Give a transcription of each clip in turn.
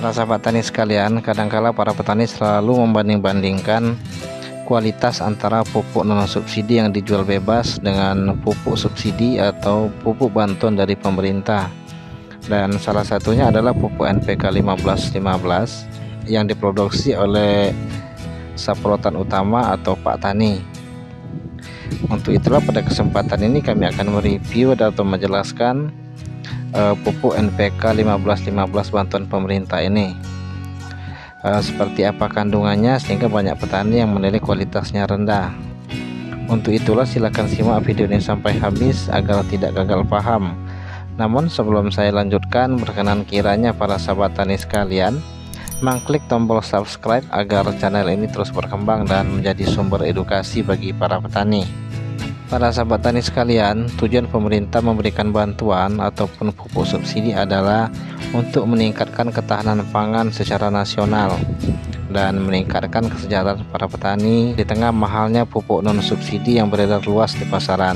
Para sahabat tani sekalian, kadangkala para petani selalu membanding-bandingkan kualitas antara pupuk non subsidi yang dijual bebas dengan pupuk subsidi atau pupuk bantuan dari pemerintah. Dan salah satunya adalah pupuk NPK 1515 yang diproduksi oleh Saprotan Utama atau Pak Tani. Untuk itulah pada kesempatan ini kami akan mereview atau menjelaskan pupuk NPK 1515 bantuan pemerintah ini, seperti apa kandungannya sehingga banyak petani yang menilai kualitasnya rendah. Untuk itulah silakan simak video ini sampai habis agar tidak gagal paham. Namun sebelum saya lanjutkan, berkenan kiranya para sahabat tani sekalian mengklik tombol subscribe agar channel ini terus berkembang dan menjadi sumber edukasi bagi para petani. Para sahabat tani sekalian, tujuan pemerintah memberikan bantuan ataupun pupuk subsidi adalah untuk meningkatkan ketahanan pangan secara nasional dan meningkatkan kesejahteraan para petani di tengah mahalnya pupuk non subsidi yang beredar luas di pasaran.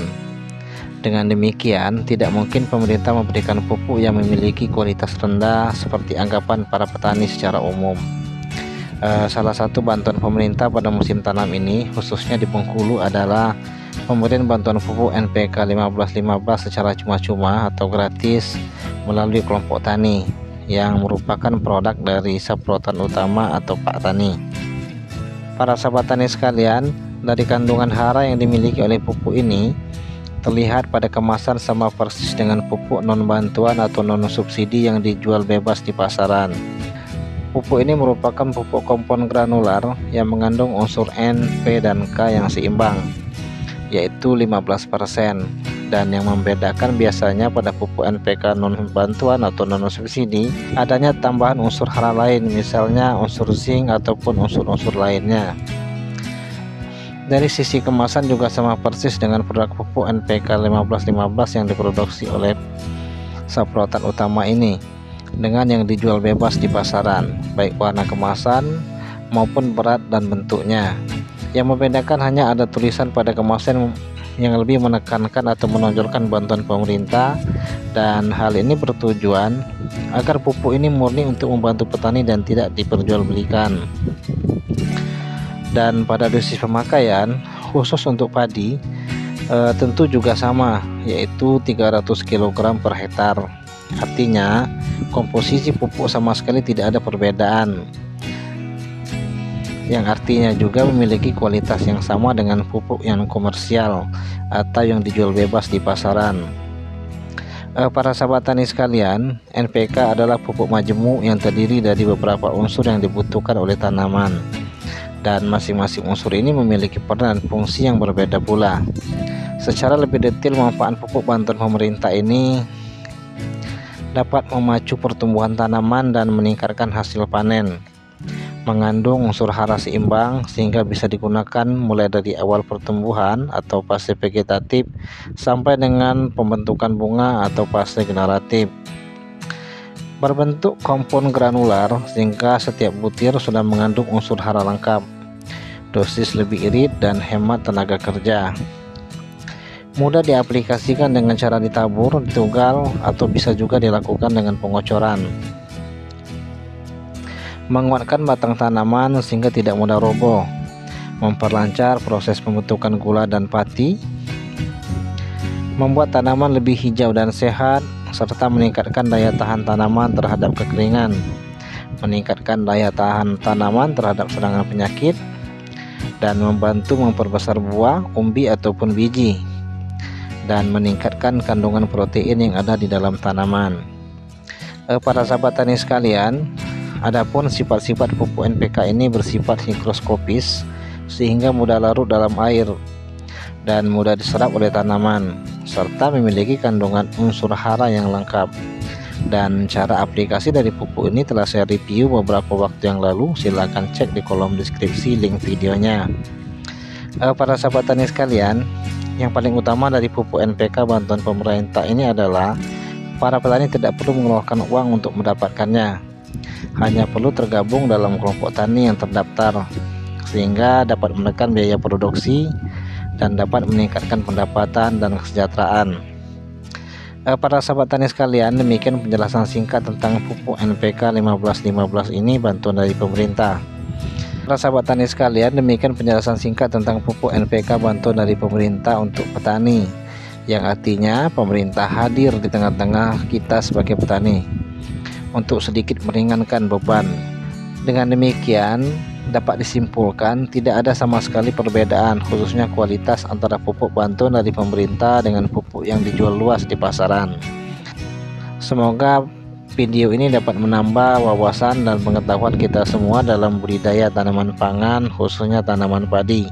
Dengan demikian, tidak mungkin pemerintah memberikan pupuk yang memiliki kualitas rendah seperti anggapan para petani secara umum. Salah satu bantuan pemerintah pada musim tanam ini, khususnya di Bengkulu, adalah pemberian bantuan pupuk NPK 1515 secara cuma-cuma atau gratis melalui kelompok tani yang merupakan produk dari Saprotan Utama atau Pak Tani. Para sahabat tani sekalian, dari kandungan hara yang dimiliki oleh pupuk ini terlihat pada kemasan sama persis dengan pupuk non bantuan atau non subsidi yang dijual bebas di pasaran. Pupuk ini merupakan pupuk kompon granular yang mengandung unsur N, P, dan K yang seimbang, yaitu 15%, dan yang membedakan biasanya pada pupuk NPK non bantuan atau non subsidi adanya tambahan unsur hara lain, misalnya unsur zinc ataupun unsur-unsur lainnya. Dari sisi kemasan juga sama persis dengan produk pupuk NPK 1515 yang diproduksi oleh Saprotan Utama ini dengan yang dijual bebas di pasaran, baik warna kemasan maupun berat dan bentuknya. Yang membedakan hanya ada tulisan pada kemasan yang lebih menekankan atau menonjolkan bantuan pemerintah, dan hal ini bertujuan agar pupuk ini murni untuk membantu petani dan tidak diperjualbelikan. Dan pada dosis pemakaian khusus untuk padi tentu juga sama, yaitu 300 kg per hektar. Artinya komposisi pupuk sama sekali tidak ada perbedaan, yang artinya juga memiliki kualitas yang sama dengan pupuk yang komersial atau yang dijual bebas di pasaran. Para sahabat tani sekalian, NPK adalah pupuk majemuk yang terdiri dari beberapa unsur yang dibutuhkan oleh tanaman, dan masing-masing unsur ini memiliki peran dan fungsi yang berbeda pula. Secara lebih detail, manfaat pupuk bantuan pemerintah ini dapat memacu pertumbuhan tanaman dan meningkatkan hasil panen. Mengandung unsur hara seimbang sehingga bisa digunakan mulai dari awal pertumbuhan atau fase vegetatif sampai dengan pembentukan bunga atau fase generatif. Berbentuk kompon granular sehingga setiap butir sudah mengandung unsur hara lengkap, dosis lebih irit dan hemat tenaga kerja. Mudah diaplikasikan dengan cara ditabur, ditugal, atau bisa juga dilakukan dengan pengocoran. Menguatkan batang tanaman sehingga tidak mudah roboh, memperlancar proses pembentukan gula dan pati, membuat tanaman lebih hijau dan sehat, serta meningkatkan daya tahan tanaman terhadap kekeringan, meningkatkan daya tahan tanaman terhadap serangan penyakit, dan membantu memperbesar buah, umbi ataupun biji, dan meningkatkan kandungan protein yang ada di dalam tanaman. Para sahabat tani sekalian, adapun sifat-sifat pupuk NPK ini bersifat higroskopis sehingga mudah larut dalam air dan mudah diserap oleh tanaman, serta memiliki kandungan unsur hara yang lengkap. Dan cara aplikasi dari pupuk ini telah saya review beberapa waktu yang lalu, silahkan cek di kolom deskripsi link videonya. Para sahabat tani sekalian, yang paling utama dari pupuk NPK bantuan pemerintah ini adalah para petani tidak perlu mengeluarkan uang untuk mendapatkannya, hanya perlu tergabung dalam kelompok tani yang terdaftar, sehingga dapat menekan biaya produksi dan dapat meningkatkan pendapatan dan kesejahteraan. Para sahabat tani sekalian, demikian penjelasan singkat tentang pupuk NPK 1515 ini, bantuan dari pemerintah. Para sahabat tani sekalian, demikian penjelasan singkat tentang pupuk NPK bantuan dari pemerintah untuk petani, yang artinya pemerintah hadir di tengah-tengah kita sebagai petani untuk sedikit meringankan beban. Dengan demikian dapat disimpulkan tidak ada sama sekali perbedaan, khususnya kualitas antara pupuk bantuan dari pemerintah dengan pupuk yang dijual luas di pasaran. Semoga video ini dapat menambah wawasan dan pengetahuan kita semua dalam budidaya tanaman pangan, khususnya tanaman padi.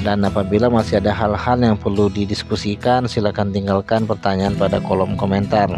Dan apabila masih ada hal-hal yang perlu didiskusikan, silakan tinggalkan pertanyaan pada kolom komentar.